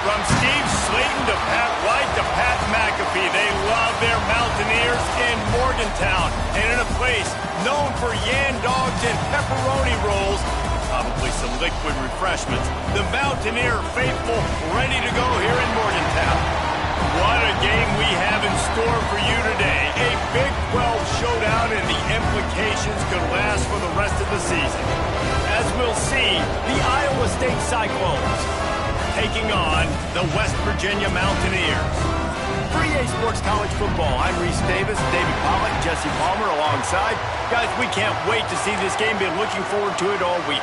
From Steve Slayton to Pat White to Pat McAfee, they love their Mountaineers in Morgantown. And in a place known for yan dogs and pepperoni rolls, probably some liquid refreshments, the Mountaineer faithful ready to go here in Morgantown. What a game we have in store for you today. A Big 12 showdown, and the implications could last for the rest of the season. As we'll see, the Iowa State Cyclones taking on the West Virginia Mountaineers. For EA Sports College Football, I'm Reese Davis, David Pollock, Jesse Palmer alongside. Guys, we can't wait to see this game. Been looking forward to it all week.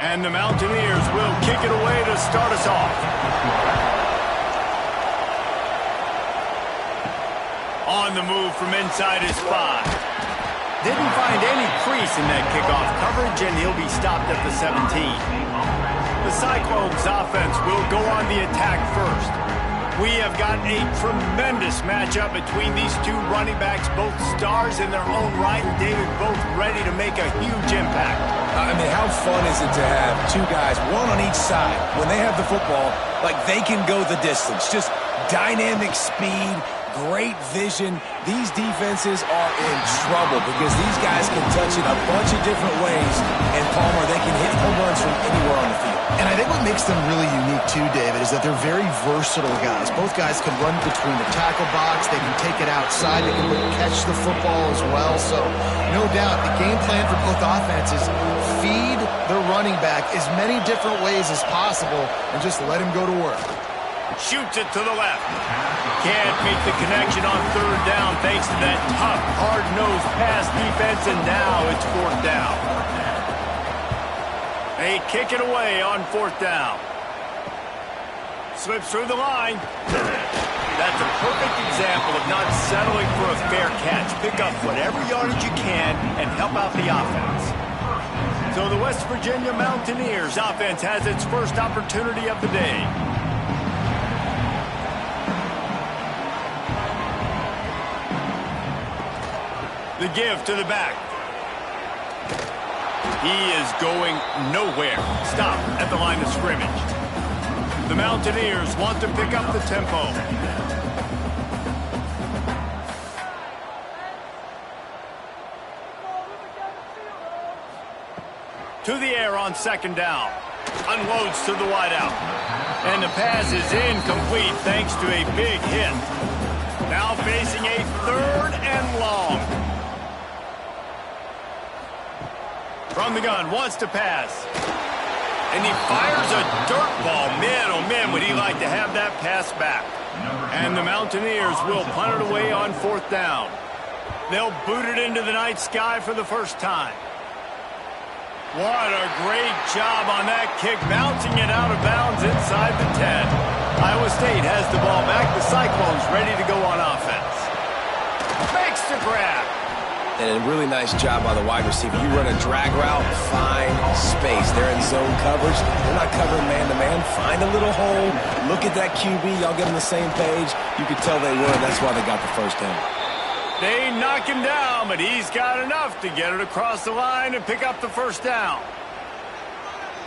And the Mountaineers will kick it away to start us off. On the move from inside his 5. Didn't find any crease in that kickoff coverage, and he'll be stopped at the 17. The Cyclones offense will go on the attack first. We have got a tremendous matchup between these two running backs, both stars in their own right, and David, both ready to make a huge impact. I mean, how fun is it to have two guys, one on each side, when they have the football, like they can go the distance. Just dynamic speed, great vision. These defenses are in trouble because these guys can touch it a bunch of different ways, and Palmer, they can hit home runs from anywhere on the field. And I think what makes them really unique too, David, is that they're very versatile guys. Both guys can run between the tackle box. They can take it outside. They can catch the football as well. So, no doubt, the game plan for both offenses, feed the running back as many different ways as possible and just let him go to work. Shoots it to the left. Can't make the connection on third down thanks to that tough, hard-nosed pass defense, and now it's fourth down. They kick it away on fourth down. Slips through the line. That's a perfect example of not settling for a fair catch. Pick up whatever yardage you can and help out the offense. So the West Virginia Mountaineers offense has its first opportunity of the day. The give to the back. He is going nowhere. Stop at the line of scrimmage. The Mountaineers want to pick up the tempo. To the air on second down. Unloads to the wideout. And the pass is incomplete thanks to a big hit. Now facing a third and long. From the gun, wants to pass. And he fires a dirt ball. Man, oh man, would he like to have that pass back. And the Mountaineers will punt it away on fourth down. They'll boot it into the night sky for the first time. What a great job on that kick, bouncing it out of bounds inside the 10. Iowa State has the ball back. The Cyclones ready to go on offense. Makes the grab. And a really nice job by the wide receiver. You run a drag route, find space. They're in zone coverage. They're not covering man-to-man. Find a little hole. Look at that QB. Y'all get on the same page. You could tell they were. That's why they got the first down. They knock him down, but he's got enough to get it across the line and pick up the first down.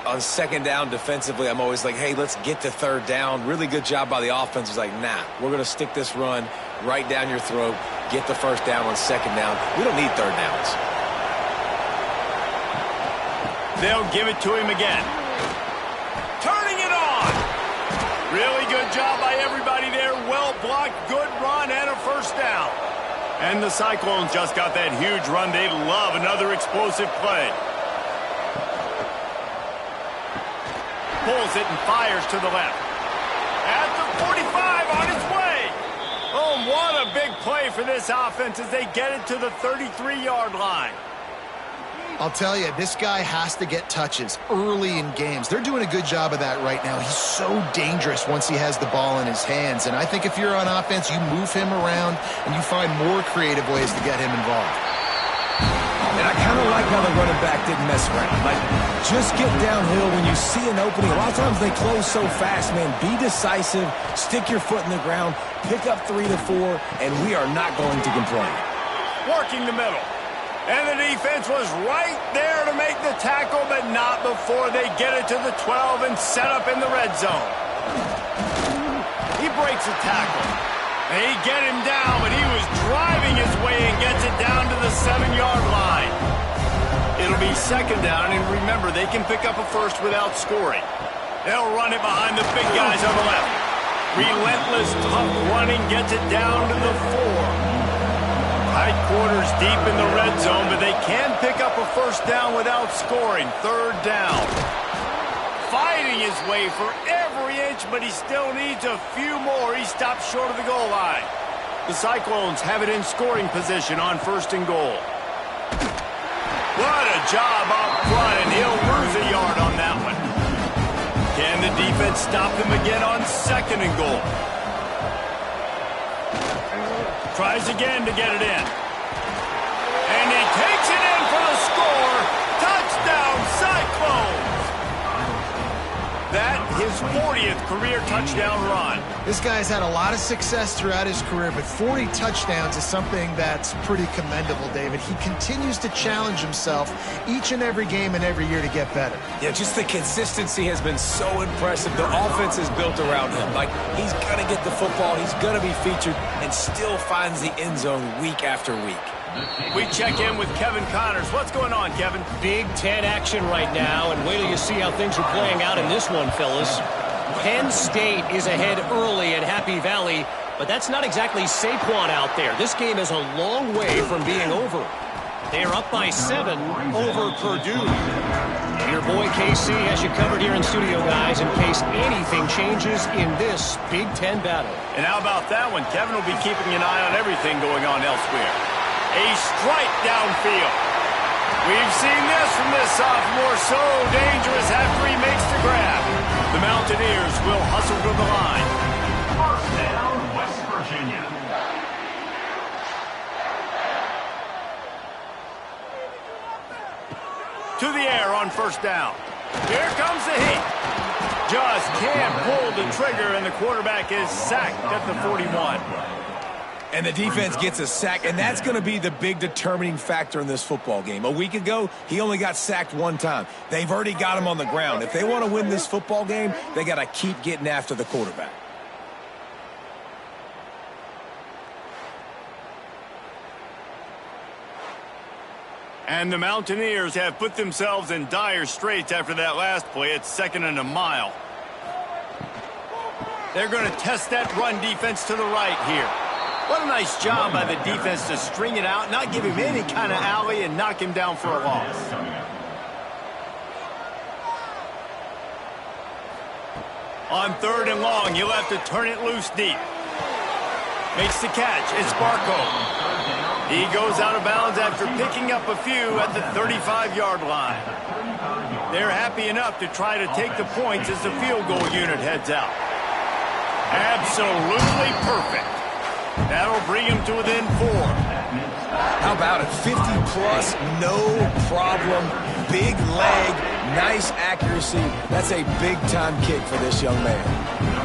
On second down defensively, I'm always like, hey, let's get to third down. Really good job by the offense. It's like, nah, we're going to stick this run right down your throat. Get the first down on second down. We don't need third downs. They'll give it to him again. Turning it on. Really good job by everybody there. Well blocked, good run, and a first down. And the Cyclones just got that huge run. They love another explosive play. Pulls it and fires to the left. At the 45 on his way. Oh, what a big play for this offense as they get it to the 33-yard line. I'll tell you, this guy has to get touches early in games. They're doing a good job of that right now. He's so dangerous once he has the ball in his hands. And I think if you're on offense, you move him around and you find more creative ways to get him involved. And I kind of like how the running back didn't mess around. Like, just get downhill when you see an opening. A lot of times they close so fast, man. Be decisive, stick your foot in the ground, pick up 3 to 4, and we are not going to complain. Working the middle. And the defense was right there to make the tackle, but not before they get it to the 12 and set up in the red zone. He breaks a tackle. They get him down, but he was driving his way and gets it down to the 7-yard line. It'll be second down, and remember, they can pick up a first without scoring. They'll run it behind the big guys on the left. Relentless, tough running gets it down to the 4. Tight quarters deep in the red zone, but they can pick up a first down without scoring. Third down. Fighting his way for every inch, but he still needs a few more. He stops short of the goal line. The Cyclones have it in scoring position on first and goal. What a job up front, and he'll lose a yard on that one. Can the defense stop him again on second and goal? Tries again to get it in. And he takes it in for the score. Touchdown, Cyclones! That his 40th career touchdown run. This guy's had a lot of success throughout his career, but 40 touchdowns is something that's pretty commendable, David. He continues to challenge himself each and every game and every year to get better. Yeah, just the consistency has been so impressive. The offense is built around him. Like, he's going to get the football, he's going to be featured, and still finds the end zone week after week. We check in with Kevin Connors. What's going on, Kevin? Big Ten action right now, and wait till you see how things are playing out in this one, fellas. Penn State is ahead early at Happy Valley, but that's not exactly Saquon out there. This game is a long way from being over. They are up by 7 over Purdue. Your boy KC has you covered here in studio, guys, in case anything changes in this Big Ten battle. And how about that one? Kevin will be keeping an eye on everything going on elsewhere. A strike downfield. We've seen this from this sophomore, so dangerous after he makes the grab. The Mountaineers will hustle to the line. First down, West Virginia. To the air on first down. Here comes the heat. Just can't pull the trigger, and the quarterback is sacked at the 41. And the defense gets a sack, and that's going to be the big determining factor in this football game. A week ago, he only got sacked 1 time. They've already got him on the ground. If they want to win this football game, they got to keep getting after the quarterback. And the Mountaineers have put themselves in dire straits after that last play. It's 2nd and a mile. They're going to test that run defense to the right here. What a nice job by the defense to string it out, not give him any kind of alley, and knock him down for a loss. On 3rd and long, he'll have to turn it loose deep. Makes the catch. It's Barco. He goes out of bounds after picking up a few at the 35-yard line. They're happy enough to try to take the points as the field goal unit heads out. Absolutely perfect. That'll bring him to within 4. How about it? 50-plus, no problem. Big leg, nice accuracy. That's a big-time kick for this young man.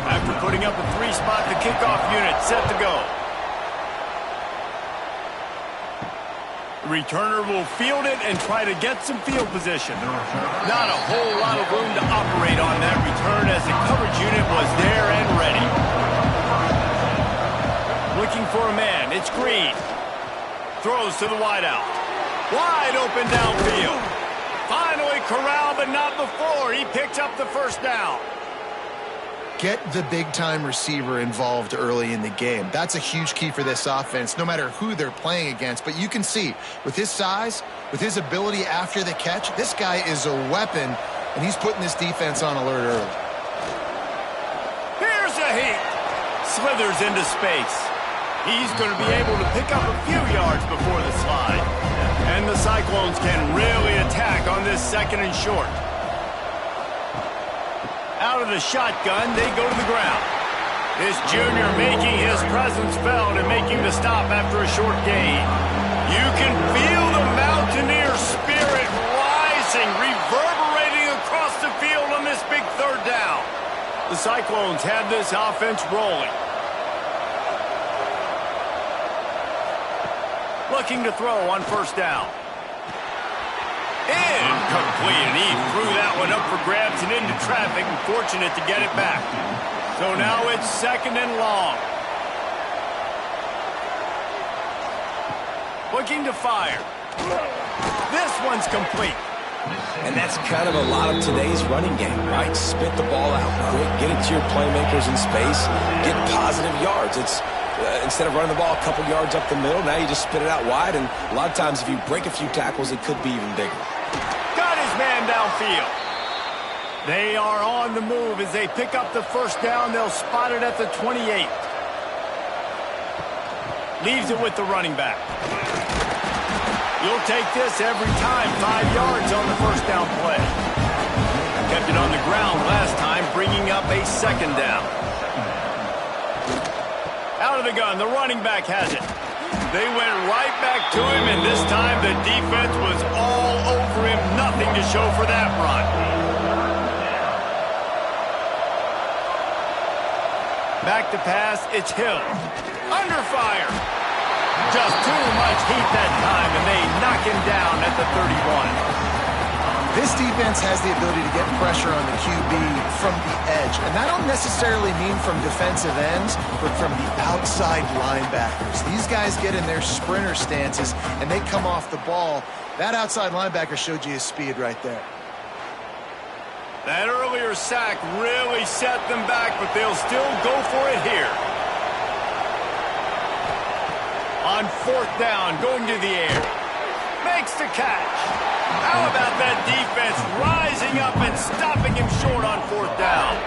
After putting up a 3-spot, the kickoff unit set to go. The returner will field it and try to get some field position. Not a whole lot of room to operate on that return as the coverage unit was there and ready. Looking for a man. It's Green. Throws to the wideout. Wide open downfield. Finally corralled, but not before. He picks up the first down. Get the big-time receiver involved early in the game. That's a huge key for this offense, no matter who they're playing against. But you can see, with his size, with his ability after the catch, this guy is a weapon, and he's putting this defense on alert early. Here's a heat. Slithers into space. He's going to be able to pick up a few yards before the slide. And the Cyclones can really attack on this 2nd and short. Out of the shotgun, they go to the ground. This junior making his presence felt and making the stop after a short gain. You can feel the Mountaineer nice big third down. The Cyclones have this offense rolling. Looking to throw on first down. Incomplete, and he threw that one up for grabs and into traffic, and fortunate to get it back. So now it's 2nd and long. Looking to fire. This one's complete. And that's kind of a lot of today's running game, right? Spit the ball out quick, get it to your playmakers in space, get positive yards. It's instead of running the ball a couple yards up the middle, now you just spit it out wide, and a lot of times if you break a few tackles, it could be even bigger. Got his man downfield. They are on the move as they pick up the first down. They'll spot it at the 28. Leaves it with the running back. You'll take this every time. 5 yards on the first down play. Kept it on the ground last time, bringing up a 2nd down. Out of the gun, the running back has it. They went right back to him, and this time the defense was all over him. Nothing to show for that run. Back to pass, it's Hill. Under fire. Just too much heat that time, and they knock him down at the 31. This defense has the ability to get pressure on the QB from the edge. And that don't necessarily mean from defensive ends, but from the outside linebackers. These guys get in their sprinter stances, and they come off the ball. That outside linebacker showed you his speed right there. That earlier sack really set them back, but they'll still go for it here. On 4th down, going to the air. Makes the catch. How about that defense rising up and stopping him short on 4th down?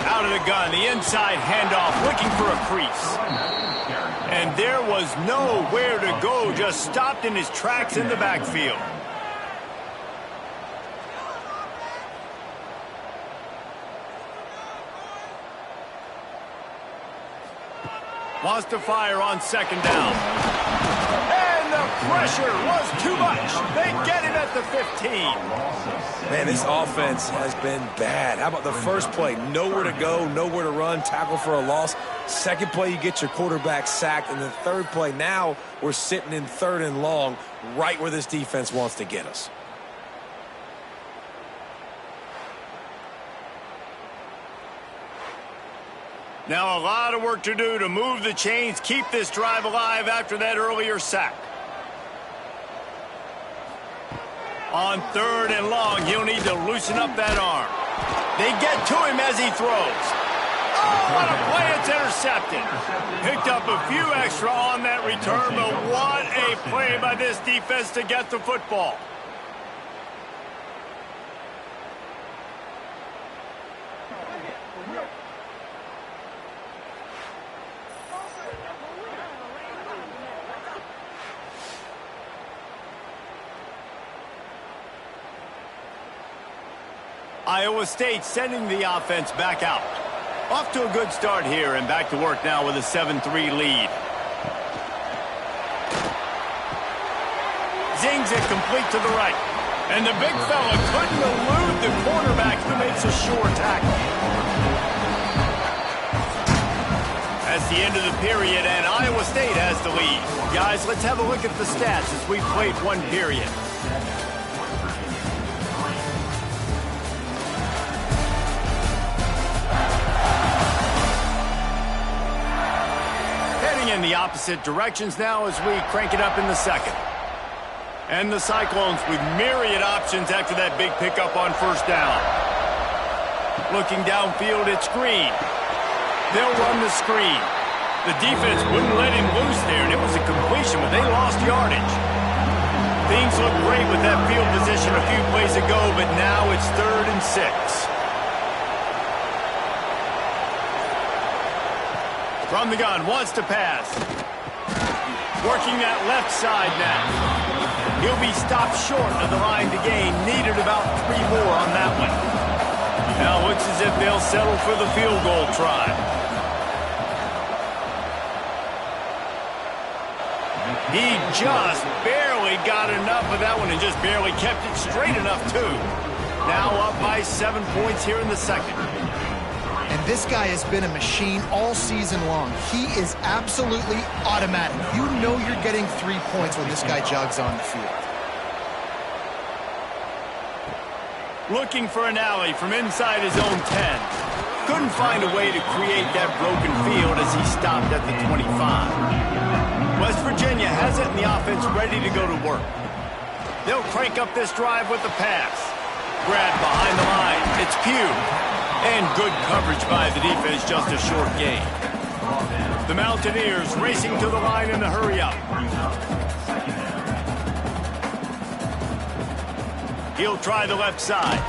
Out of the gun, the inside handoff, looking for a crease. And there was nowhere to go, just stopped in his tracks in the backfield. Wants to fire on 2nd down. And the pressure was too much. They get him at the 15. Man, this offense has been bad. How about the first play? Nowhere to go, nowhere to run, tackle for a loss. Second play, you get your quarterback sacked. And the third play, now we're sitting in 3rd and long, right where this defense wants to get us. Now a lot of work to do to move the chains, keep this drive alive after that earlier sack. On 3rd and long, he'll need to loosen up that arm. They get to him as he throws. Oh, what a play, it's intercepted. Picked up a few extra on that return, but what a play by this defense to get the football. Iowa State sending the offense back out. Off to a good start here, and back to work now with a 7-3 lead. Zings it complete to the right. And the big fella couldn't elude the cornerback who makes a sure tackle. That's the end of the period, and Iowa State has the lead. Guys, let's have a look at the stats as we've played one period. In the opposite directions now as we crank it up in the second. And the Cyclones with myriad options after that big pickup on first down. Looking downfield, it's Green. They'll run the screen. The defense wouldn't let him loose there, and it was a completion, but they lost yardage. Things look great with that field position a few plays ago, but now it's 3rd and 6. From the gun, wants to pass. Working that left side now. He'll be stopped short of the line to gain. Needed about 3 more on that one. Now looks as if they'll settle for the field goal try. He just barely got enough of that one and just barely kept it straight enough, too. Now up by 7 points here in the second. And this guy has been a machine all season long. He is absolutely automatic. You know you're getting 3 points when this guy jogs on the field. Looking for an alley from inside his own 10. Couldn't find a way to create that broken field as he stopped at the 25. West Virginia has it in the offense ready to go to work. They'll crank up this drive with the pass. Grab behind the line. It's Pugh. And good coverage by the defense, just a short gain. The Mountaineers racing to the line in the hurry-up. He'll try the left side.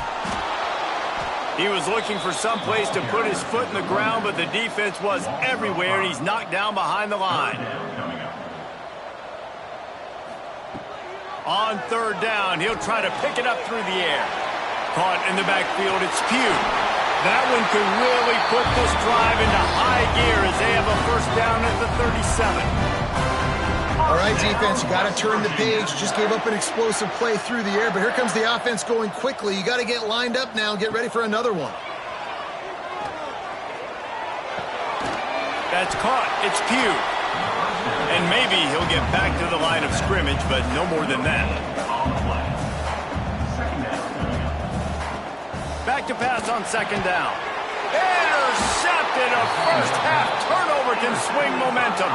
He was looking for some place to put his foot in the ground, but the defense was everywhere, and he's knocked down behind the line. On third down, he'll try to pick it up through the air. Caught in the backfield, it's Pugh. That one could really put this drive into high gear as they have a first down at the 37. All right, defense, you got to turn the page. Just gave up an explosive play through the air, but here comes the offense going quickly. You got to get lined up now and get ready for another one. That's caught. It's Pugh. And maybe he'll get back to the line of scrimmage, but no more than that. Back to pass on second down. Intercepted. A first-half turnover can swing momentum.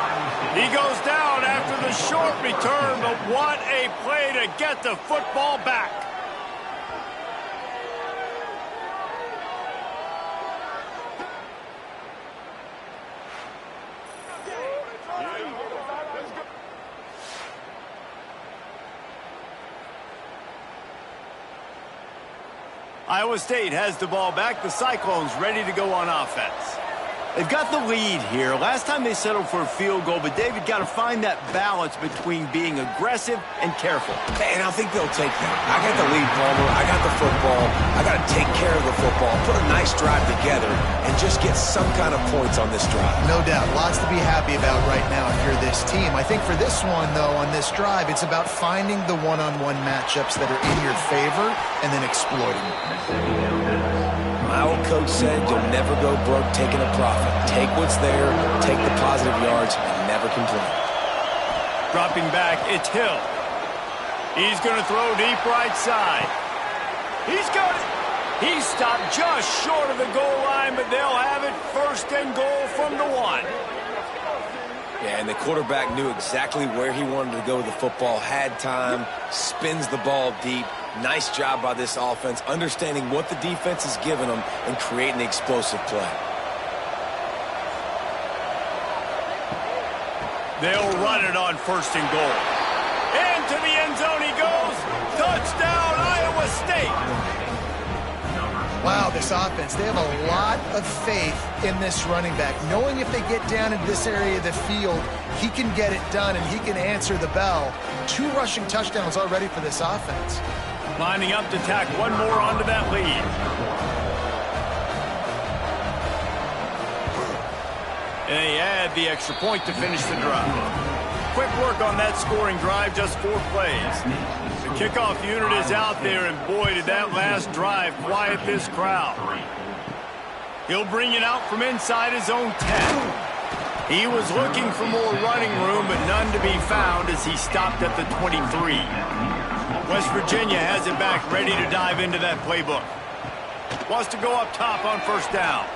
He goes down after the short return, but what a play to get the football back. Iowa State has the ball back. The Cyclones ready to go on offense. They've got the lead here. Last time they settled for a field goal, but David got to find that balance between being aggressive and careful. And I think they'll take that. I got the lead, Palmer. I got the football. I got to take care of the football, put a nice drive together, and just get some kind of points on this drive. No doubt. Lots to be happy about right now if you're this team. I think for this one, though, on this drive, it's about finding the one-on-one matchups that are in your favor and then exploiting them. My old coach said you'll never go broke taking a profit. Take what's there, take the positive yards, and never complain. Dropping back, it's Hill. He's going to throw deep right side. He's got it. He stopped just short of the goal line, but they'll have it first and goal from the 1. Yeah, and the quarterback knew exactly where he wanted to go with the football, had time, spins the ball deep. Nice job by this offense, understanding what the defense is giving them and creating the explosive play. They'll run it on first and goal. Into the end zone he goes. Touchdown, Iowa State. Wow, this offense, they have a lot of faith in this running back. Knowing if they get down in this area of the field, he can get it done and he can answer the bell. 2 rushing touchdowns already for this offense. Lining up to tack one more onto that lead. And they add the extra point to finish the drive. Quick work on that scoring drive, just 4 plays. The kickoff unit is out there, and boy, did that last drive quiet this crowd. He'll bring it out from inside his own 10. He was looking for more running room, but none to be found as he stopped at the 23. West Virginia has it back, ready to dive into that playbook. Wants to go up top on first down.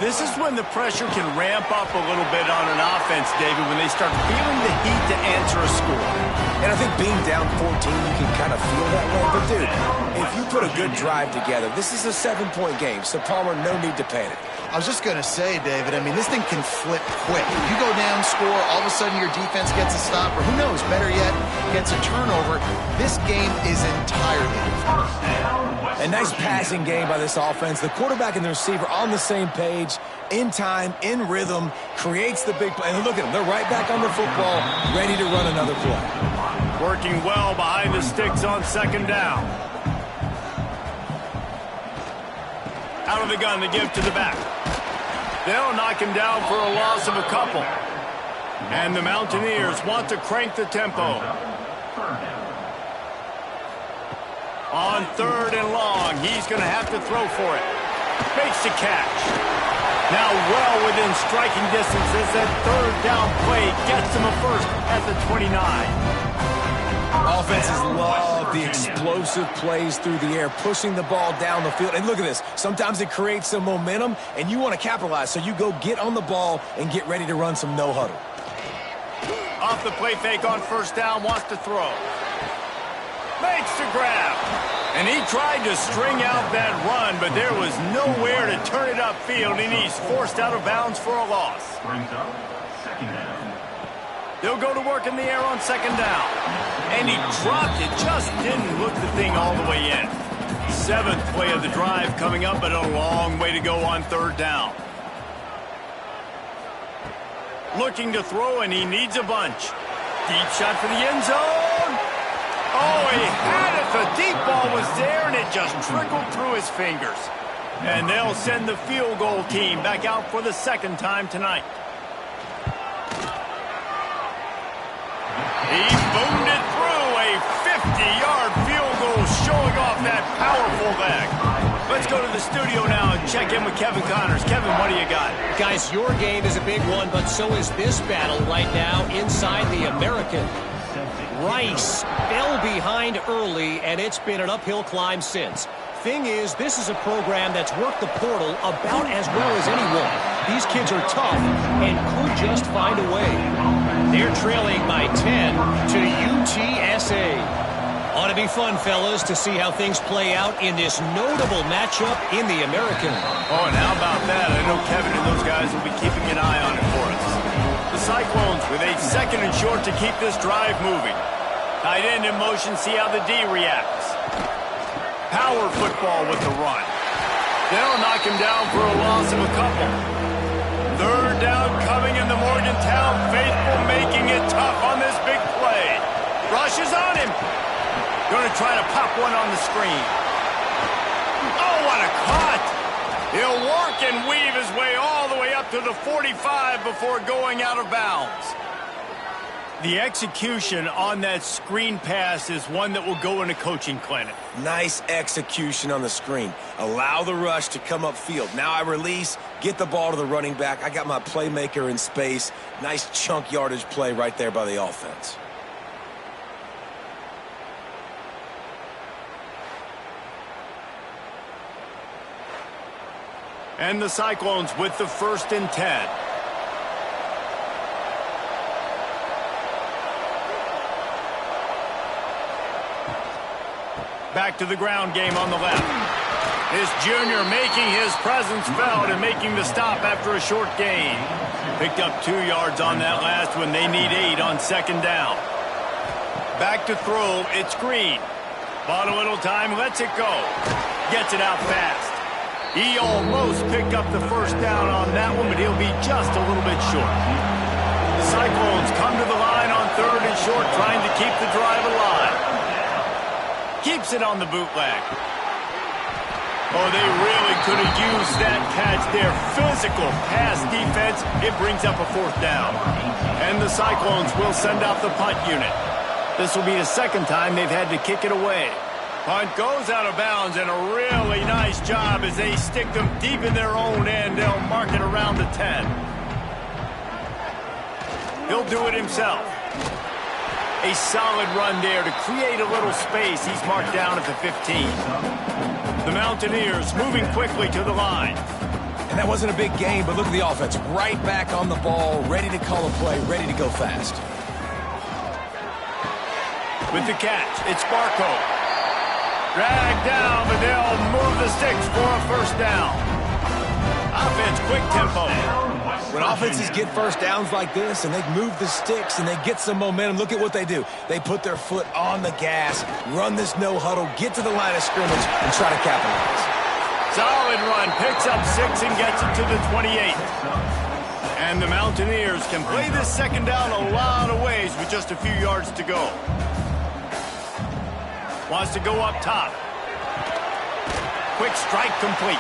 This is when the pressure can ramp up a little bit on an offense, David, when they start feeling the heat to answer a score. And I think being down 14, you can kind of feel that way. But, dude, if you put a good drive together, this is a 7-point game, so Palmer, no need to panic. I was just going to say, David, I mean, this thing can flip quick. You go down, score, all of a sudden your defense gets a stop, or who knows, better yet, gets a turnover. This game is entirely different. A nice passing game by this offense. The quarterback and the receiver on the same page, in time, in rhythm, creates the big play. And look at them. They're right back on the football, ready to run another play. Working well behind the sticks on second down. Out of the gun, the give to the back. They'll knock him down for a loss of a couple. And the Mountaineers want to crank the tempo. On 3rd and long, he's going to have to throw for it. Makes the catch. Now well within striking distance as that 3rd down play gets him a first at the 29. Offenses love the explosive plays through the air, pushing the ball down the field. And look at this. Sometimes it creates some momentum, and you want to capitalize. So you go get on the ball and get ready to run some no-huddle. Off the play fake on 1st down, wants to throw. Makes the grab. And he tried to string out that run, but there was nowhere to turn it upfield, and he's forced out of bounds for a loss. Brings up 2nd down. They'll go to work in the air on 2nd down. And he dropped it, just didn't look the thing all the way in. 7th play of the drive coming up, but a long way to go on 3rd down. Looking to throw, and he needs a bunch. Deep shot for the end zone. Oh, he had it. The deep ball was there, and it just trickled through his fingers. And they'll send the field goal team back out for the 2nd time tonight. He boomed it through, a 50-yard field goal showing off that powerful leg. Let's go to the studio now and check in with Kevin Connors. Kevin, what do you got? Guys, your game is a big one, but so is this battle right now inside the American. Rice fell behind early, and it's been an uphill climb since. Thing is, this is a program that's worked the portal about as well as anyone. These kids are tough and could just find a way. They're trailing by 10 to UTSA. Ought to be fun, fellas, to see how things play out in this notable matchup in the American. Oh, and how about that? I know Kevin and those guys will be keeping an eye on it for us. The Cyclones with a 2nd and short to keep this drive moving. Tight end in motion, see how the D reacts. Power football with the run. They'll knock him down for a loss of a couple. 3rd down coming in the Morgantown faithful, making it tough on this big play. Rushes on him. Going to try to pop one on the screen. Oh, what a cut! He'll work and weave his way all the way up to the 45 before going out of bounds. The execution on that screen pass is one that will go in a coaching clinic. Nice execution on the screen. Allow the rush to come upfield. Now I release, get the ball to the running back. I got my playmaker in space. Nice chunk yardage play right there by the offense. And the Cyclones with the 1st and 10. Back to the ground game on the left. This junior making his presence felt and making the stop after a short gain. Picked up 2 yards on that last one. They need 8 on 2nd down. Back to throw. It's Green. Bought a little time. Lets it go. Gets it out fast. He almost picked up the 1st down on that one, but he'll be just a little bit short. The Cyclones come to the line on 3rd and short, trying to keep the drive alive. Keeps it on the bootleg. Oh, they really could have used that catch there. Physical pass defense. It brings up a 4th down. And the Cyclones will send out the punt unit. This will be the 2nd time they've had to kick it away. Punt goes out of bounds, and a really nice job as they stick them deep in their own end. They'll mark it around the 10. He'll do it himself. A solid run there to create a little space. He's marked down at the 15. The Mountaineers moving quickly to the line. And that wasn't a big game, but look at the offense. Right back on the ball, ready to call a play, ready to go fast. With the catch, it's Barco. Dragged down, but they'll move the sticks for a 1st down. Offense, quick tempo. When offenses get 1st downs like this and they move the sticks and they get some momentum, look at what they do. They put their foot on the gas, run this no-huddle, get to the line of scrimmage, and try to capitalize. Solid run, picks up 6 and gets it to the 28. And the Mountaineers can play this 2nd down a lot of ways with just a few yards to go. Wants to go up top. Quick strike complete.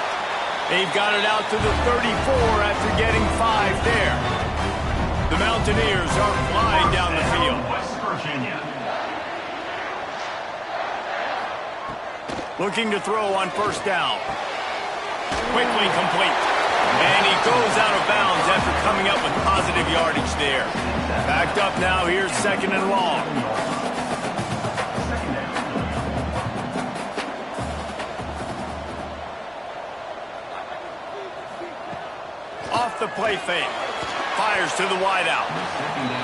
They've got it out to the 34 after getting 5 there. The Mountaineers are flying down the field. West Virginia. Looking to throw on first down. Quickly complete. And he goes out of bounds after coming up with positive yardage there. Backed up now, here's second and long. Off the play fake. Fires to the wideout.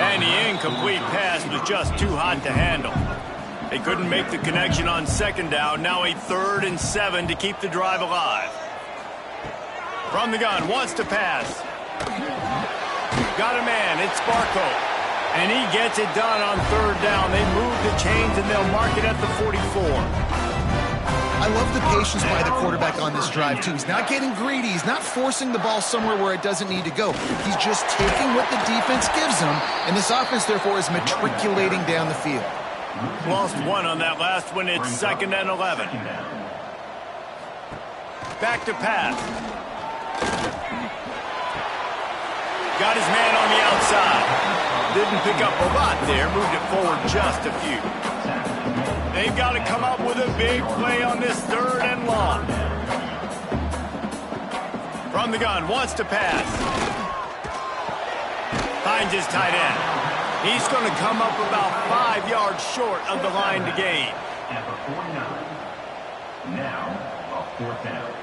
And the incomplete pass was just too hot to handle. They couldn't make the connection on second down. Now a 3rd and 7 to keep the drive alive. From the gun, wants to pass. Got a man, it's Barco. And he gets it done on 3rd down. They move the chains and they'll mark it at the 44. I love the patience by the quarterback on this drive, too. He's not getting greedy. He's not forcing the ball somewhere where it doesn't need to go. He's just taking what the defense gives him, and this offense, therefore, is matriculating down the field. Lost one on that last one. It's 2nd and 11. Back to pass. Got his man on the outside. Didn't pick up a lot there. Moved it forward just a few. They've got to come up with a big play on this 3rd and long. From the gun, wants to pass. Finds his tight end. He's going to come up about 5 yards short of the line to gain. At the 49. Now, a 4th down.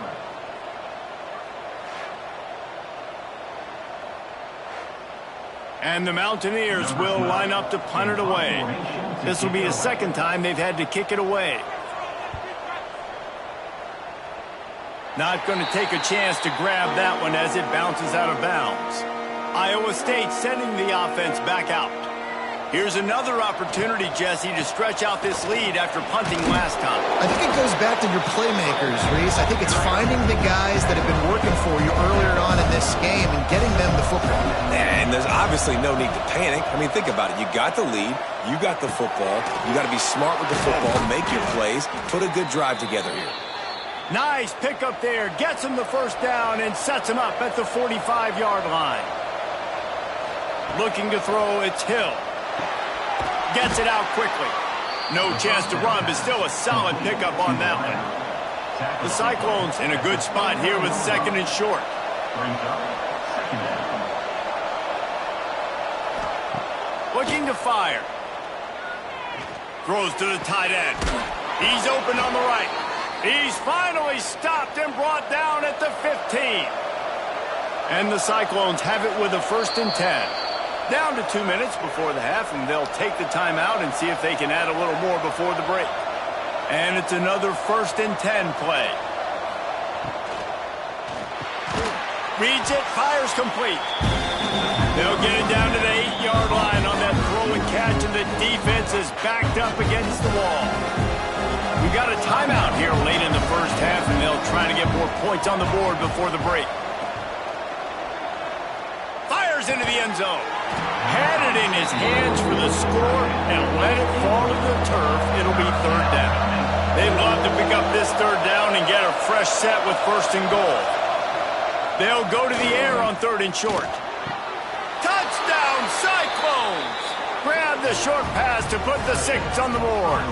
And the Mountaineers will line up to punt it away. This will be the 2nd time they've had to kick it away. Not going to take a chance to grab that one as it bounces out of bounds. Iowa State sending the offense back out. Here's another opportunity, Jesse, to stretch out this lead after punting last time. I think it goes back to your playmakers, Reese. I think it's finding the guys that have been working for you earlier on in this game and getting them the football. And there's obviously no need to panic. I mean, think about it. You got the lead. You got the football. You got to be smart with the football, make your plays, put a good drive together here. Nice pickup there. Gets him the first down and sets him up at the 45-yard line. Looking to throw, it's Hill. Gets it out quickly. No chance to run, but still a solid pickup on that one. The Cyclones in a good spot here with 2nd and short. Brings up 2nd down. Looking to fire. Throws to the tight end. He's open on the right. He's finally stopped and brought down at the 15. And the Cyclones have it with a 1st and 10. Down to 2 minutes before the half, and they'll take the timeout and see if they can add a little more before the break. And it's another 1st and 10 play. Reads it, fires complete. They'll get it down to the 8-yard line on that throw and catch, and the defense is backed up against the wall. We've got a timeout here late in the first half, and they'll try to get more points on the board before the break. Fires into the end zone. Had it in his hands for the score and let it fall to the turf. It'll be 3rd down. They'd love to pick up this 3rd down and get a fresh set with 1st and goal. They'll go to the air on 3rd and short. Touchdown, Cyclones! Grab the short pass to put the 6 on the board.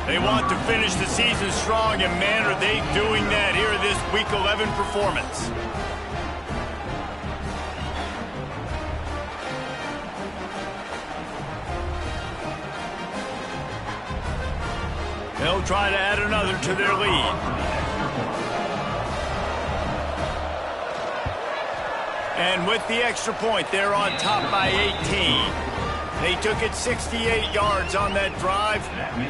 They want to finish the season strong, and man, are they doing that here in this Week 11 performance. They'll try to add another to their lead. And with the extra point, they're on top by 18. They took it 68 yards on that drive.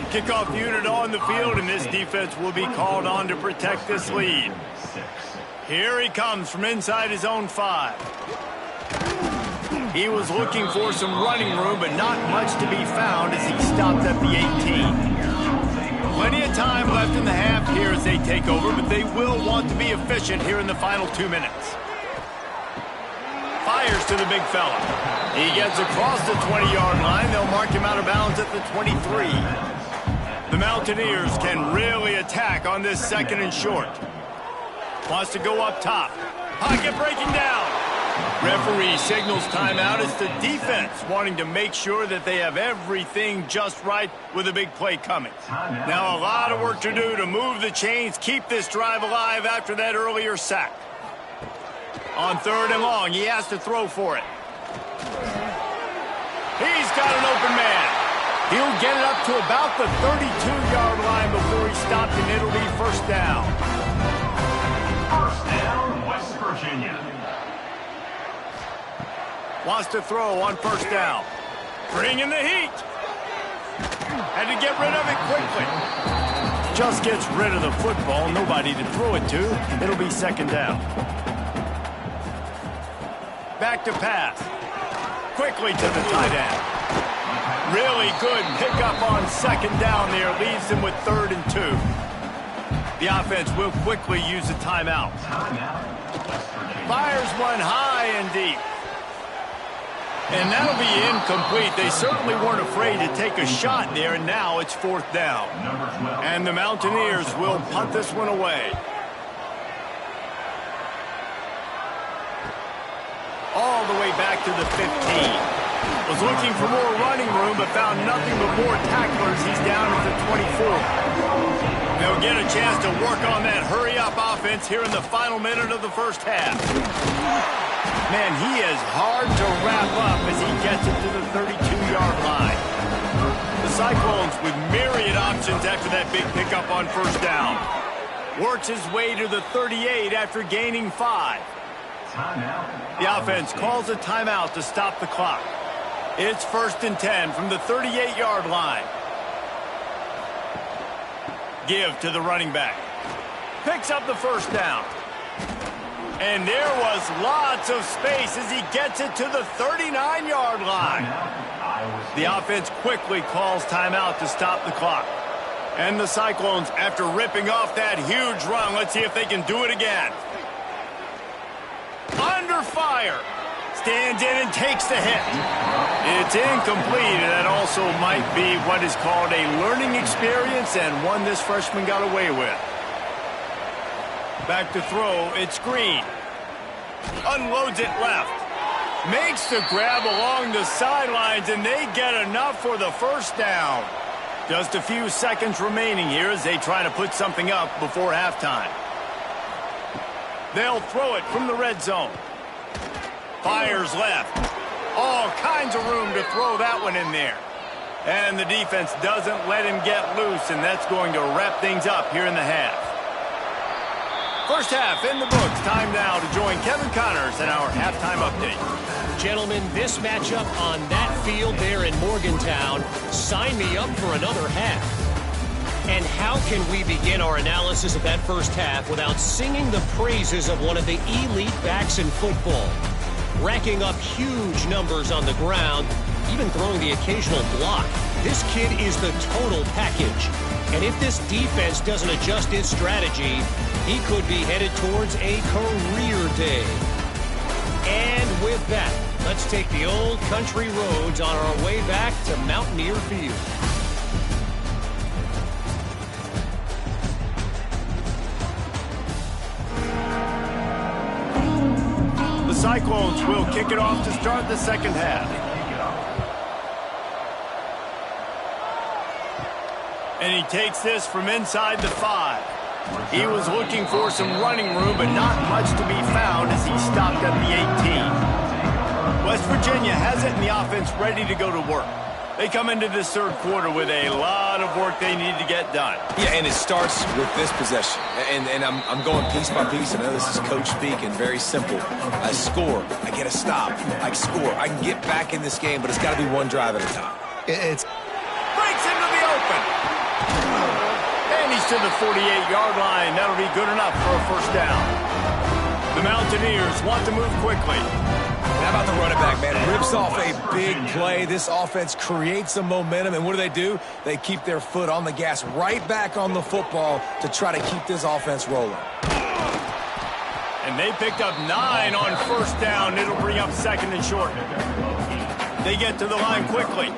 Kickoff unit on the field, and this defense will be called on to protect this lead. Here he comes from inside his own 5. He was looking for some running room, but not much to be found as he stopped at the 18. Plenty of time left in the half here as they take over, but they will want to be efficient here in the final 2 minutes. Fires to the big fella. He gets across the 20-yard line. They'll mark him out of bounds at the 23. The Mountaineers can really attack on this 2nd and short. Wants to go up top. Pocket breaking down. Referee signals timeout. It's the defense wanting to make sure that they have everything just right with a big play coming. Now a lot of work to do to move the chains, keep this drive alive after that earlier sack. On 3rd and long, he has to throw for it. He's got an open man. He'll get it up to about the 32-yard line before he stopped, and it'll be first down. First down, West Virginia. Wants to throw on first down. Bring in the heat. Had to get rid of it quickly. Just gets rid of the football. Nobody to throw it to. It'll be second down. Back to pass. Quickly to the tight end. Really good pickup on second down there. Leaves him with 3rd and 2. The offense will quickly use a timeout. Fires one high and deep. And that'll be incomplete. They certainly weren't afraid to take a shot there, and now it's 4th down. And the Mountaineers will punt this one away. All the way back to the 15. Was looking for more running room, but found nothing but more tacklers. He's down at the 24. They'll get a chance to work on that hurry-up offense here in the final minute of the first half. Man, he is hard to wrap up as he gets it to the 32-yard line. The Cyclones with myriad options after that big pickup on first down. Works his way to the 38 after gaining 5. The offense calls a timeout to stop the clock. It's 1st and 10 from the 38-yard line. Give to the running back. Picks up the first down. And there was lots of space as he gets it to the 39-yard line. The offense quickly calls timeout to stop the clock. And the Cyclones, after ripping off that huge run, let's see if they can do it again. Under fire. Stands in and takes the hit. It's incomplete, and that also might be what is called a learning experience, and one this freshman got away with. Back to throw, it's Green. Unloads it left. Makes the grab along the sidelines, and they get enough for the first down. Just a few seconds remaining here as they try to put something up before halftime. They'll throw it from the red zone. Fires left. All kinds of room to throw that one in there. And the defense doesn't let him get loose, and that's going to wrap things up here in the half. First half in the books. Time now to join Kevin Connors in our halftime update. Gentlemen, this matchup on that field there in Morgantown, sign me up for another half. And how can we begin our analysis of that first half without singing the praises of one of the elite backs in football? Racking up huge numbers on the ground, even throwing the occasional block. This kid is the total package. And if this defense doesn't adjust its strategy, he could be headed towards a career day. And with that, let's take the old country roads on our way back to Mountaineer Field. The Cyclones will kick it off to start the second half. And he takes this from inside the 5. He was looking for some running room, but not much to be found as he stopped at the 18. West Virginia has it in the offense ready to go to work. They come into this third quarter with a lot of work they need to get done. Yeah, and it starts with this possession. And I'm going piece by piece. I know this is coach speak and very simple. I score. I get a stop. I score. I can get back in this game, but it's got to be one drive at a time. It's breaks into the open. And he's to the 48-yard line. That'll be good enough for a first down. The Mountaineers want to move quickly. How about the running back, man? Rips off a big play. This offense creates some momentum, and what do? They keep their foot on the gas right back on the football to try to keep this offense rolling. And they picked up 9 on first down. It'll bring up second and short. They get to the line quickly.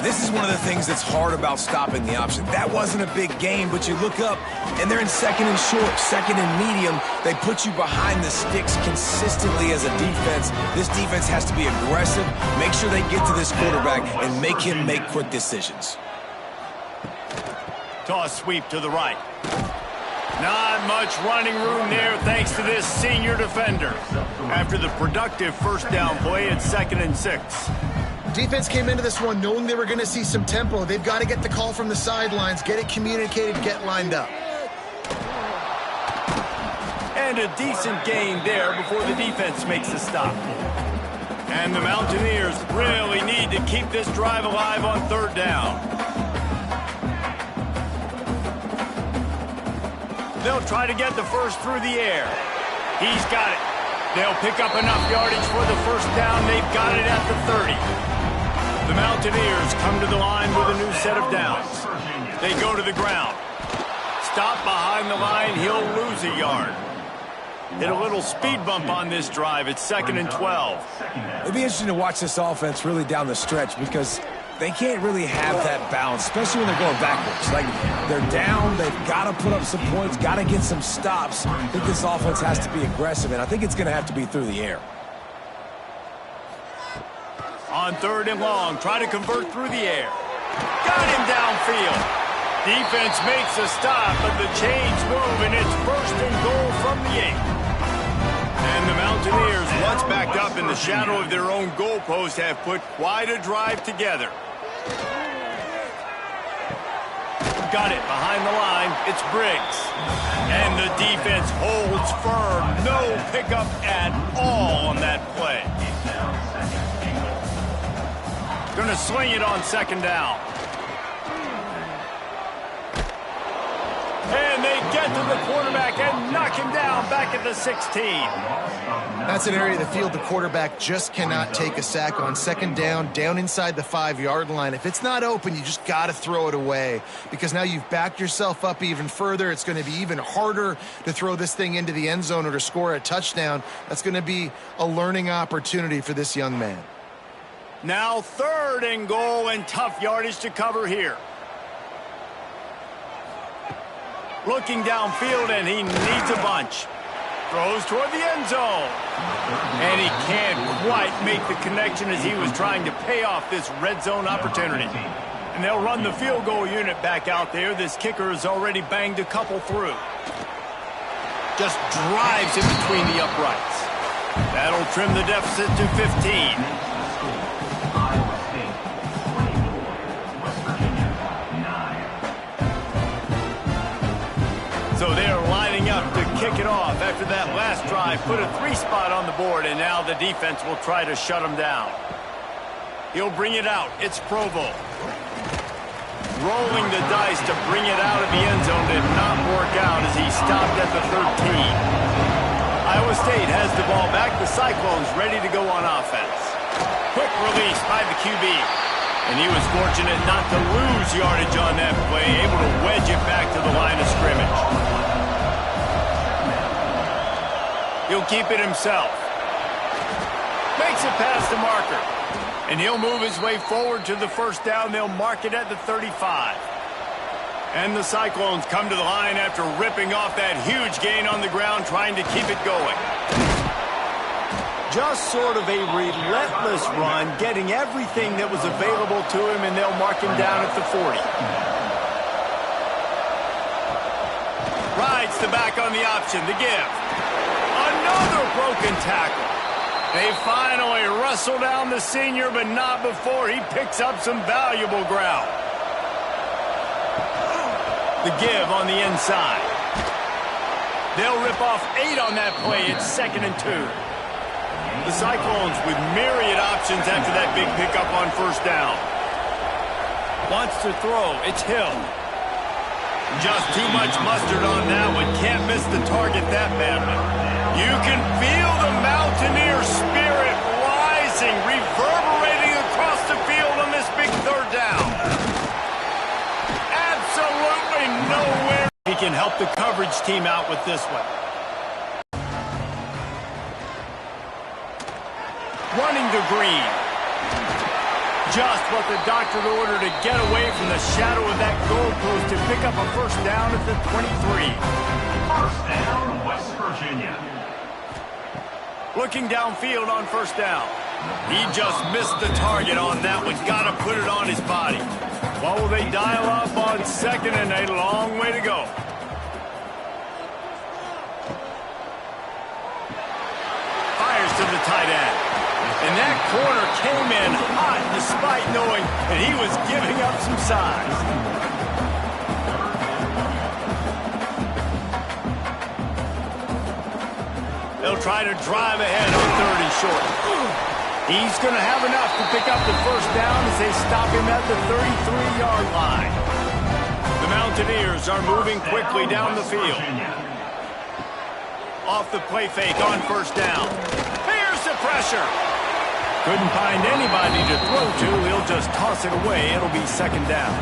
This is one of the things that's hard about stopping the option. That wasn't a big gain, but you look up, and they're in second and short, second and medium. They put you behind the sticks consistently as a defense. This defense has to be aggressive, make sure they get to this quarterback, and make him make quick decisions. Toss sweep to the right. Not much running room there thanks to this senior defender. After the productive first down play, it's 2nd and 6. Defense came into this one knowing they were going to see some tempo. They've got to get the call from the sidelines, get it communicated, get lined up. And a decent gain there before the defense makes a stop. And the Mountaineers really need to keep this drive alive on 3rd down. They'll try to get the first through the air. He's got it. They'll pick up enough yardage for the first down. They've got it at the 30. The Mountaineers come to the line with a new set of downs. They go to the ground. Stop behind the line. He'll lose a yard. Hit a little speed bump on this drive. It's 2nd and 12. It'll be interesting to watch this offense really down the stretch because they can't really have that balance, especially when they're going backwards. Like, they're down, they've got to put up some points, got to get some stops. I think this offense has to be aggressive, and I think it's going to have to be through the air. On 3rd and long, try to convert through the air. Got him downfield. Defense makes a stop, but the chains move, and it's 1st and goal from the 8. And the Mountaineers, once backed up in the shadow of their own goalpost, have put quite a drive together. Got it behind the line. It's Briggs. And the defense holds firm. No pickup at all on that play. Going to sling it on 2nd down. And they get to the quarterback and knock him down back at the 16. That's an area of the field the quarterback just cannot take a sack on. 2nd down, down inside the 5-yard line. If it's not open, you just got to throw it away because now you've backed yourself up even further. It's going to be even harder to throw this thing into the end zone or to score a touchdown. That's going to be a learning opportunity for this young man. Now 3rd and goal and tough yardage to cover here. Looking downfield, and he needs a bunch. Throws toward the end zone. And he can't quite make the connection as he was trying to pay off this red zone opportunity. And they'll run the field goal unit back out there. This kicker has already banged a couple through. Just drives in between the uprights. That'll trim the deficit to 15. So they're lining up to kick it off after that last drive. Put a 3-spot on the board, and now the defense will try to shut him down. He'll bring it out. It's Provo. Rolling the dice to bring it out of the end zone did not work out as he stopped at the 13. Iowa State has the ball back. The Cyclones ready to go on offense. Quick release by the QB. And he was fortunate not to lose yardage on that play, able to wedge it back to the line of scrimmage. He'll keep it himself. Makes it past the marker. And he'll move his way forward to the first down. They'll mark it at the 35. And the Cyclones come to the line after ripping off that huge gain on the ground, trying to keep it going. Just sort of a relentless run, getting everything that was available to him, and they'll mark him down at the 40. Rides the back on the option, the give. Another broken tackle. They finally wrestle down the senior, but not before he picks up some valuable ground. The give on the inside. They'll rip off 8 on that play. It's 2nd and 2. The Cyclones with myriad options after that big pickup on first down. Wants to throw. It's Hill. Just too much mustard on that one. Can't miss the target that badly. You can feel the Mountaineer spirit rising, reverberating across the field on this big 3rd down. Absolutely nowhere. He can help the coverage team out with this one. Running to Green. Just what the doctor ordered to get away from the shadow of that goalpost to pick up a first down at the 23. First down, West Virginia. Looking downfield on first down. He just missed the target on that one. Got to put it on his body. What will they dial up on second and a long way to go? Fires to the tight end. And that corner came in hot despite knowing that he was giving up some size. They'll try to drive ahead on 30 short. He's going to have enough to pick up the first down as they stop him at the 33-yard line. The Mountaineers are moving quickly down the field. Off the play fake on first down. Here's the pressure. Couldn't find anybody to throw to. He'll just toss it away. It'll be second down.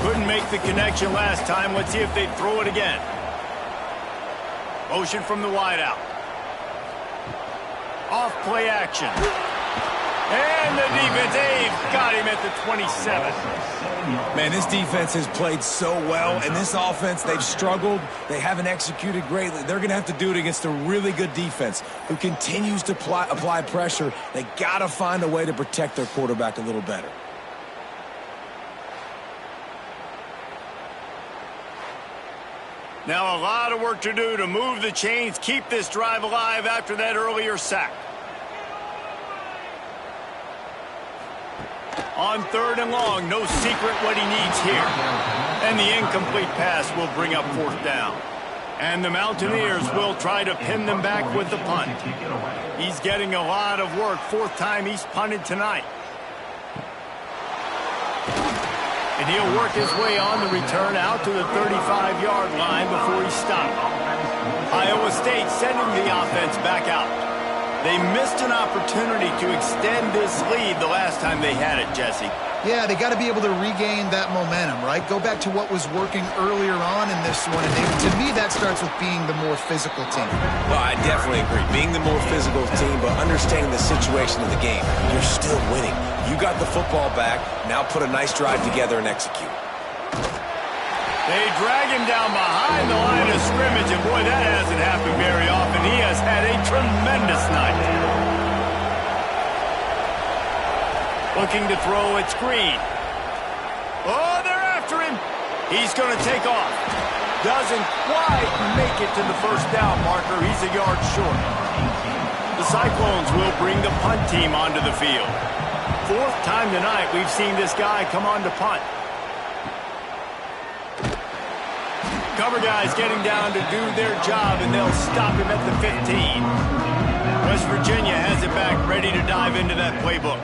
Couldn't make the connection last time. Let's see if they throw it again. Motion from the wideout. Off play action. And the defense, they've got him at the 27. Man, this defense has played so well, and this offense, they've struggled. They haven't executed greatly. They're going to have to do it against a really good defense who continues to apply pressure. They got to find a way to protect their quarterback a little better. Now a lot of work to do to move the chains, keep this drive alive after that earlier sack. On third and long, no secret what he needs here. And the incomplete pass will bring up fourth down. And the Mountaineers will try to pin them back with the punt. He's getting a lot of work. Fourth time he's punted tonight. And he'll work his way on the return out to the 35-yard line before he stopped. Iowa State sending the offense back out. They missed an opportunity to extend this lead the last time they had it, Jesse. Yeah, they got to be able to regain that momentum, right? Go back to what was working earlier on in this one. And to me, that starts with being the more physical team. Well, I definitely agree. Being the more physical team, but understanding the situation of the game. You're still winning. You got the football back. Now put a nice drive together and execute. They drag him down behind the line of scrimmage, and boy, that hasn't happened very often. He has had a tremendous night. Looking to throw, it's Green. Oh, they're after him. He's going to take off. Doesn't quite make it to the first down marker. He's a yard short. The Cyclones will bring the punt team onto the field. Fourth time tonight we've seen this guy come on to punt. Cover guys getting down to do their job, and they'll stop him at the 15. West Virginia has it back, ready to dive into that playbook.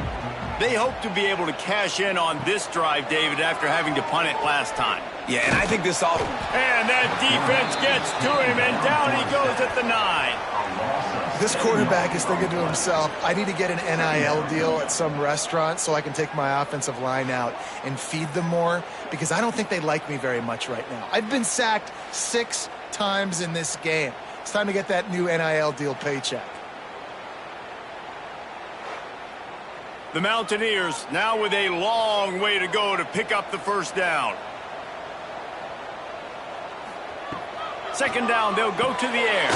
They hope to be able to cash in on this drive, David, after having to punt it last time. Yeah, and I think this all... And that defense gets to him, and down he goes at the 9. This quarterback is thinking to himself, I need to get an NIL deal at some restaurant so I can take my offensive line out and feed them more, because I don't think they like me very much right now. I've been sacked 6 times in this game. It's time to get that new NIL deal paycheck. The Mountaineers now with a long way to go to pick up the first down. Second down, they'll go to the air.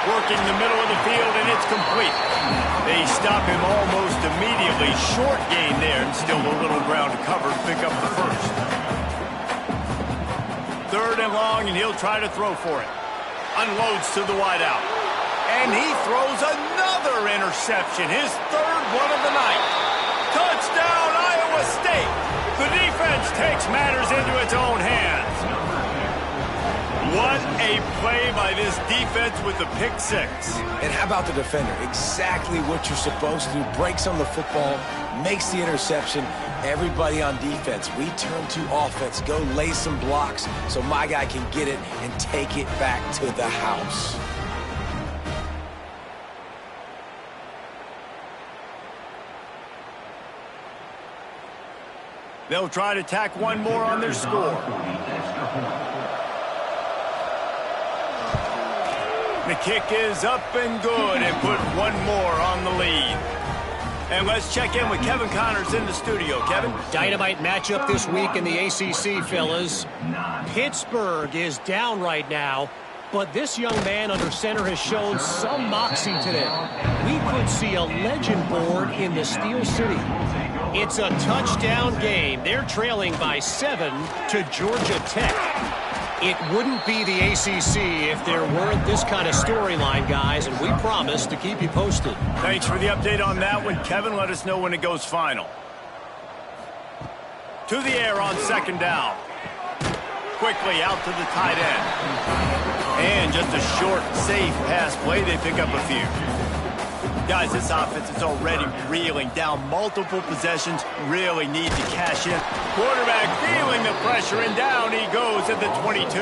Working the middle of the field, and it's complete. They stop him almost immediately. Short gain there, and still a little ground to cover to pick up the first. Third and long, and he'll try to throw for it. Unloads to the wideout. And he throws another interception, his third one of the night. Touchdown, Iowa State. The defense takes matters into its own hands. What a play by this defense with the pick 6. And how about the defender? Exactly what you're supposed to do. Breaks on the football, makes the interception. Everybody on defense, we turn to offense. Go lay some blocks so my guy can get it and take it back to the house. They'll try to tack one more on their score. The kick is up and good, and put one more on the lead. And let's check in with Kevin Connors in the studio. Kevin? Dynamite matchup this week in the ACC, fellas. Pittsburgh is down right now, but this young man under center has shown some moxie today. We could see a legend born in the Steel City. It's a touchdown game. They're trailing by 7 to Georgia Tech. It wouldn't be the ACC if there weren't this kind of storyline, guys, and we promise to keep you posted. Thanks for the update on that one, Kevin. Let us know when it goes final. To the air on second down. Quickly out to the tight end. And just a short, safe pass play. They pick up a few. Guys, this offense is already reeling down multiple possessions. Really need to cash in. Quarterback feeling the pressure, and down he goes at the 22.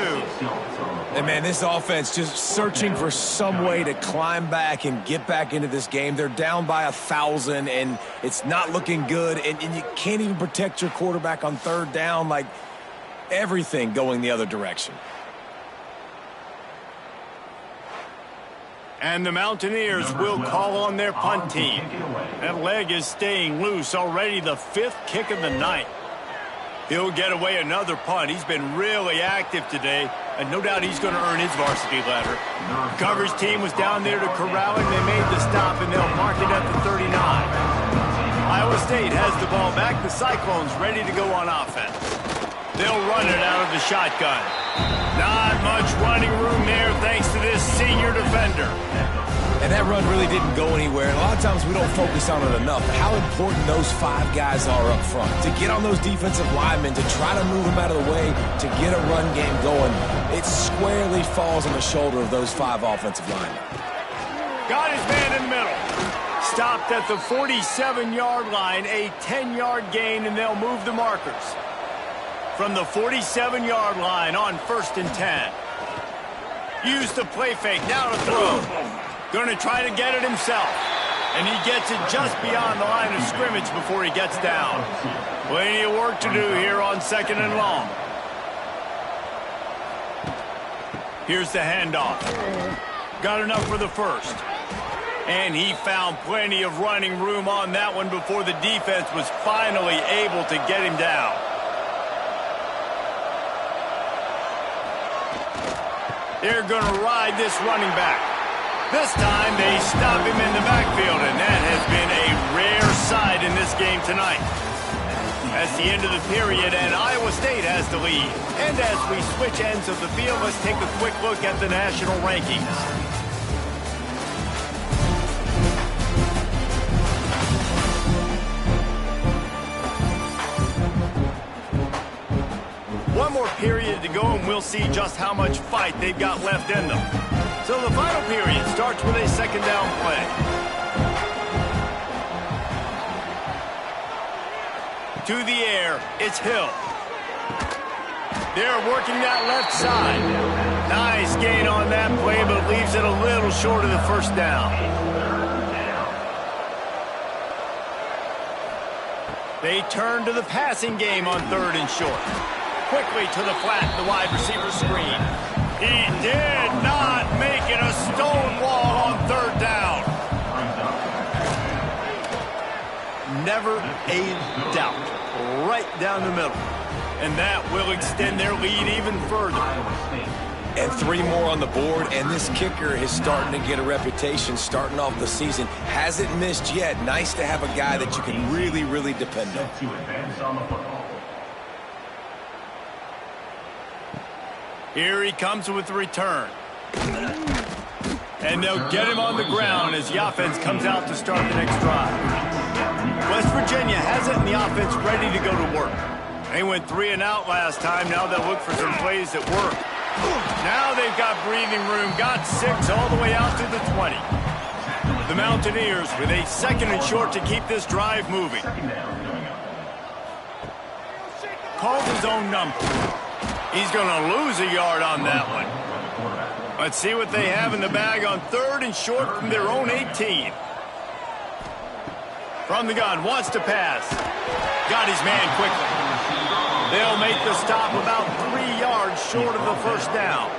And, man, this offense just searching for some way to climb back and get back into this game. They're down by 1,000, and it's not looking good. And you can't even protect your quarterback on third down. Like, everything going the other direction. And the Mountaineers will call on their punt team. That leg is staying loose. Already the 5th kick of the night. He'll get away another punt. He's been really active today, and no doubt he's going to earn his varsity letter. Coverage team was down there to corral him. They made the stop, and they'll mark it at the 39. Iowa State has the ball back. The Cyclones ready to go on offense. They'll run it out of the shotgun. Not much running room there thanks to this senior defender. And that run really didn't go anywhere. And a lot of times we don't focus on it enough. How important those 5 guys are up front. To get on those defensive linemen, to try to move them out of the way, to get a run game going, it squarely falls on the shoulder of those 5 offensive linemen. Got his man in the middle. Stopped at the 47-yard line, a 10-yard gain, and they'll move the markers. From the 47-yard line on 1st and 10. Use the play fake, now to throw. Going to try to get it himself. And he gets it just beyond the line of scrimmage before he gets down. Plenty of work to do here on 2nd and long. Here's the handoff. Got enough for the first. And he found plenty of running room on that one before the defense was finally able to get him down. They're going to ride this running back. This time they stop him in the backfield, and that has been a rare sight in this game tonight. That's the end of the period, and Iowa State has the lead. And as we switch ends of the field, let's take a quick look at the national rankings. One more period to go, and we'll see just how much fight they've got left in them. So the final period starts with a 2nd down play. To the air, it's Hill. They're working that left side. Nice gain on that play, but leaves it a little short of the 1st down. They turn to the passing game on 3rd and short. Quickly to the flat, the wide receiver screen. He did not make it a stone wall on 3rd down. Never a doubt. Right down the middle. And that will extend their lead even further. And 3 more on the board, and this kicker is starting to get a reputation starting off the season. Hasn't missed yet. Nice to have a guy that you can really, really depend on. Here he comes with the return. And they'll get him on the ground as the offense comes out to start the next drive. West Virginia has it, and the offense ready to go to work. They went 3 and out last time. Now they'll look for some plays that work. Now they've got breathing room. Got 6 all the way out to the 20. The Mountaineers with a 2nd and short to keep this drive moving. Calls his own number. He's going to lose a yard on that one. Let's see what they have in the bag on 3rd and short from their own 18. From the gun, wants to pass. Got his man quickly. They'll make the stop about 3 yards short of the 1st down.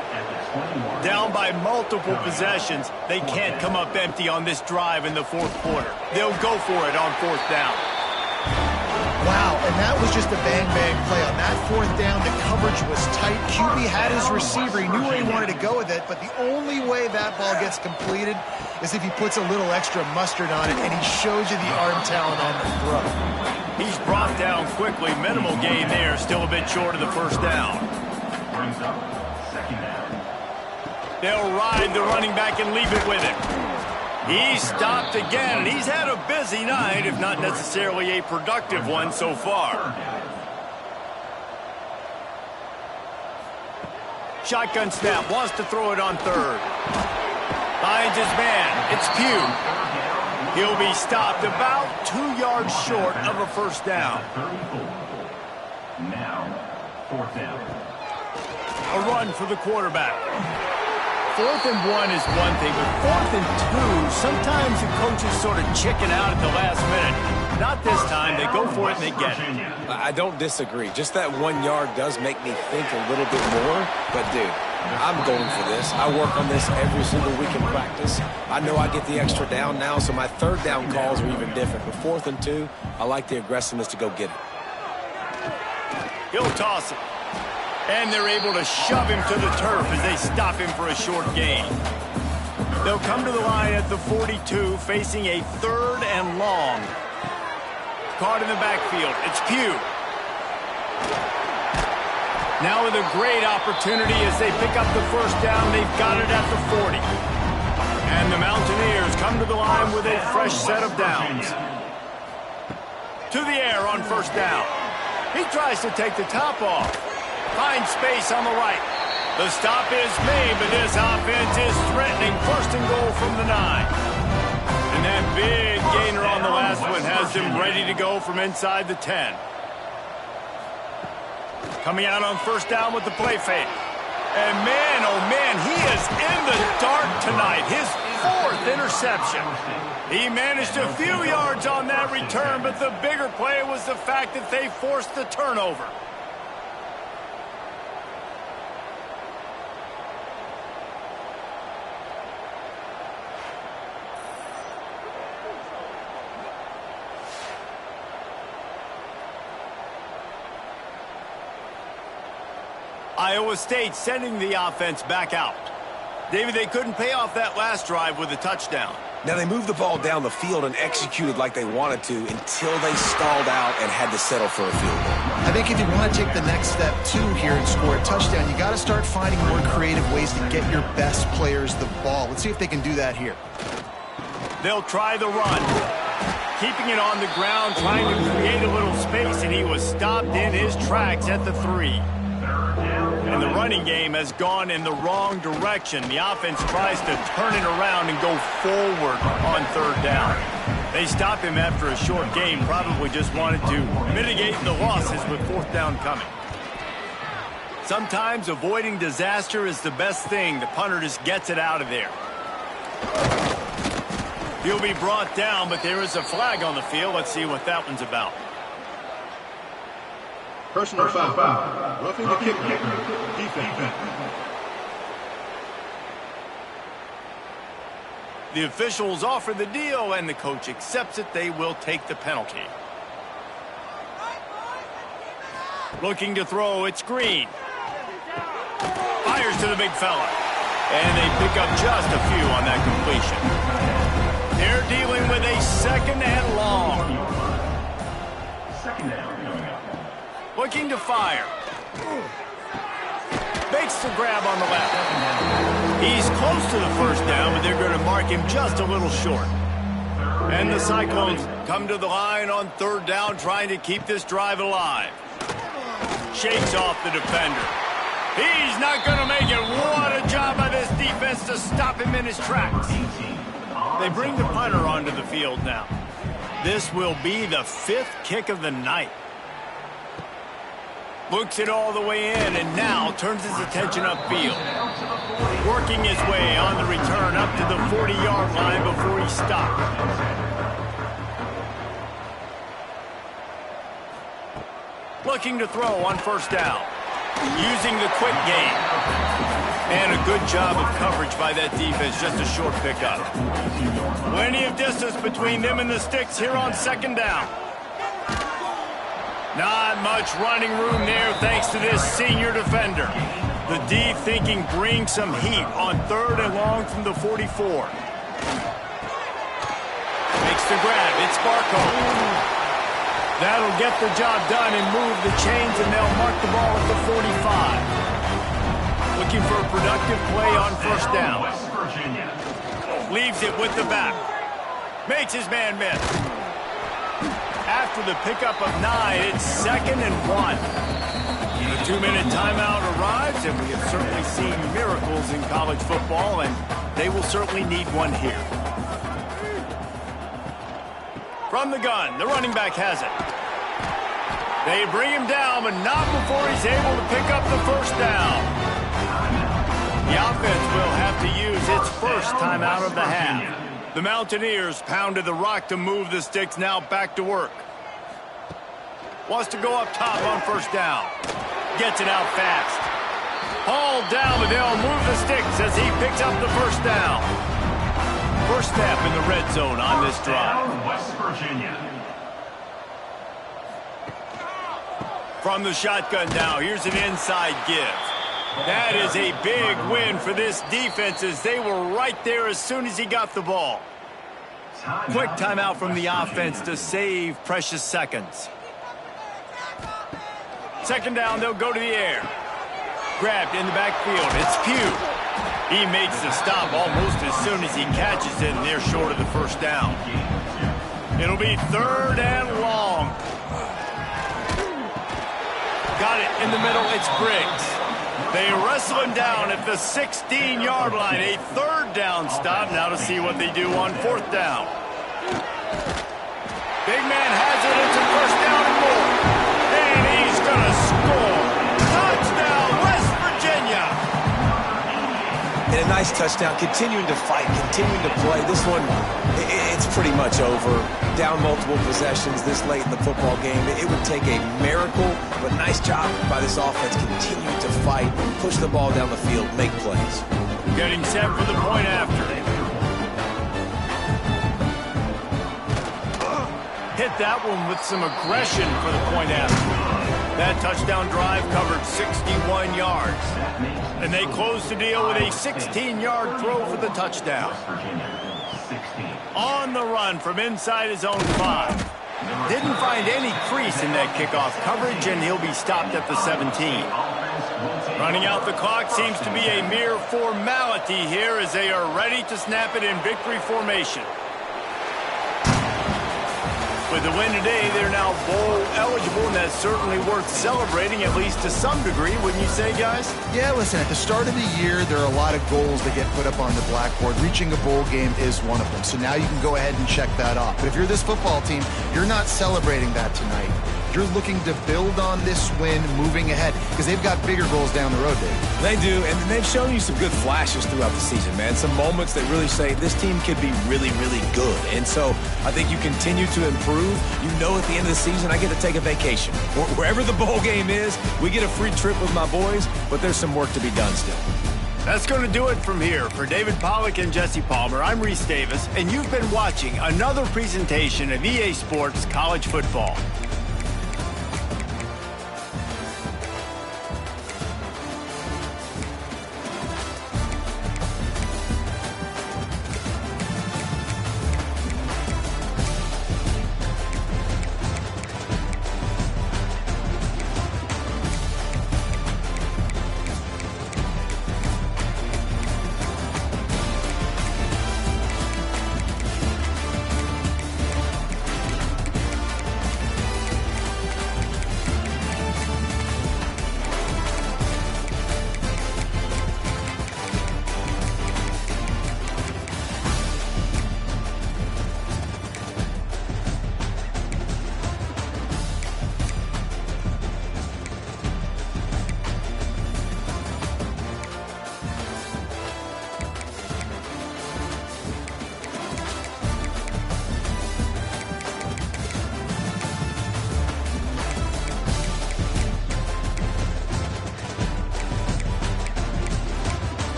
Down by multiple possessions, they can't come up empty on this drive in the fourth quarter. They'll go for it on fourth down. Wow, and that was just a bang-bang play. On that fourth down, the coverage was tight. QB had his receiver. He knew where he wanted to go with it, but the only way that ball gets completed is if he puts a little extra mustard on it, and he shows you the arm talent on the throw. He's brought down quickly. Minimal gain there. Still a bit short of the first down. Brings up second down. They'll ride the running back and leave it with him. He's stopped again, and he's had a busy night, if not necessarily a productive one so far. Shotgun snap, wants to throw it on third. Finds his man, it's Pugh. He'll be stopped about 2 yards short of a first down. 34. Now, fourth down. A run for the quarterback. 4th and 1 is one thing, but 4th and 2, sometimes the coaches sort of chicken out at the last minute. Not this time. They go for it and they get it. I don't disagree. Just that 1 yard does make me think a little bit more. But, dude, I'm going for this. I work on this every single week in practice. I know I get the extra down now, so my third down calls are even different. But 4th and 2, I like the aggressiveness to go get it. He'll toss it. And they're able to shove him to the turf as they stop him for a short gain. They'll come to the line at the 42, facing a 3rd and long. Caught in the backfield. It's Pugh. Now with a great opportunity as they pick up the first down. They've got it at the 40. And the Mountaineers come to the line with a fresh set of downs. To the air on first down. He tries to take the top off. Finds space on the right. The stop is made, but this offense is threatening. 1st and goal from the 9. And that big gainer on the last one has them ready to go from inside the 10. Coming out on first down with the play fake. And man, oh man, he is in the dark tonight. His 4th interception. He managed a few yards on that return, but the bigger play was the fact that they forced the turnover. Iowa State sending the offense back out. David, they couldn't pay off that last drive with a touchdown. Now, they moved the ball down the field and executed like they wanted to until they stalled out and had to settle for a field goal. I think if you want to take the next step, too, here and score a touchdown, you got to start finding more creative ways to get your best players the ball. Let's see if they can do that here. They'll try the run. Keeping it on the ground, trying to create a little space, and he was stopped in his tracks at the 3. And the running game has gone in the wrong direction. The offense tries to turn it around and go forward on 3rd down. They stop him after a short game, probably just wanted to mitigate the losses with 4th down coming. Sometimes avoiding disaster is the best thing. The punter just gets it out of there. He'll be brought down, but there is a flag on the field. Let's see what that one's about. Personal foul. Roughing the kicker. Defense. The officials offer the deal, and the coach accepts it. They will take the penalty. Looking to throw, it's Green. Fires to the big fella. And they pick up just a few on that completion. They're dealing with a 2nd and long. Second down. Looking to fire. Makes the grab on the left. He's close to the first down, but they're going to mark him just a little short. And the Cyclones come to the line on 3rd down, trying to keep this drive alive. Shakes off the defender. He's not going to make it. What a job by this defense to stop him in his tracks. They bring the punter onto the field now. This will be the 5th kick of the night. Looks it all the way in, and now turns his attention upfield. Working his way on the return up to the 40-yard line before he stopped. Looking to throw on first down. Using the quick game. And a good job of coverage by that defense, just a short pickup. Plenty of distance between them and the sticks here on second down. Not much running room there thanks to this senior defender. The D thinking bring some heat on 3rd and long from the 44. Makes the grab. It's Barco. That'll get the job done and move the chains, and they'll mark the ball at the 45. Looking for a productive play on first down. Leaves it with the back. Makes his man miss. After the pickup of 9, it's 2nd and 1. The 2-minute timeout arrives, and we have certainly seen miracles in college football, and they will certainly need one here. From the gun, the running back has it. They bring him down, but not before he's able to pick up the first down. The offense will have to use its first timeout of the half. The Mountaineers pounded the rock to move the sticks, now back to work. Wants to go up top on first down. Gets it out fast. Hauled down, but they'll move the sticks as he picks up the first down. First step in the red zone on this drive. West Virginia. From the shotgun now, here's an inside give. That is a big win for this defense as they were right there as soon as he got the ball. Quick timeout from the offense to save precious seconds. Second down, they'll go to the air. Grabbed in the backfield. It's Pugh. He makes the stop almost as soon as he catches it, and they're short of the first down. It'll be 3rd and long. Got it in the middle. It's Briggs. They wrestle him down at the 16-yard line. A 3rd down stop. Now to see what they do on 4th down. Big man has it. It's a first down and more. And he's going to score. Touchdown, West Virginia. And a nice touchdown. Continuing to fight, continuing to play. This one, it's pretty much over. Down multiple possessions this late in the football game. It would take a miracle, but nice job by this offense. Continue to fight, push the ball down the field, make plays. Getting set for the point after. Hit that one with some aggression for the point after. That touchdown drive covered 61 yards. And they close the deal with a 16-yard throw for the touchdown. On the run from inside his own 5. Didn't find any crease in that kickoff coverage, and he'll be stopped at the 17. Running out the clock seems to be a mere formality here as they are ready to snap it in victory formation. With the win today, they're now bowl eligible, and that's certainly worth celebrating, at least to some degree, wouldn't you say, guys? Yeah, listen, at the start of the year, there are a lot of goals that get put up on the blackboard. Reaching a bowl game is one of them. So now you can go ahead and check that off. But if you're this football team, you're not celebrating that tonight. You're looking to build on this win moving ahead because they've got bigger goals down the road, Dave. They do, and they've shown you some good flashes throughout the season, man. Some moments that really say this team could be really, really good. And so I think you continue to improve. You know at the end of the season, I get to take a vacation. Wherever the bowl game is, we get a free trip with my boys, but there's some work to be done still. That's going to do it from here. For David Pollack and Jesse Palmer, I'm Reese Davis, and you've been watching another presentation of EA Sports College Football.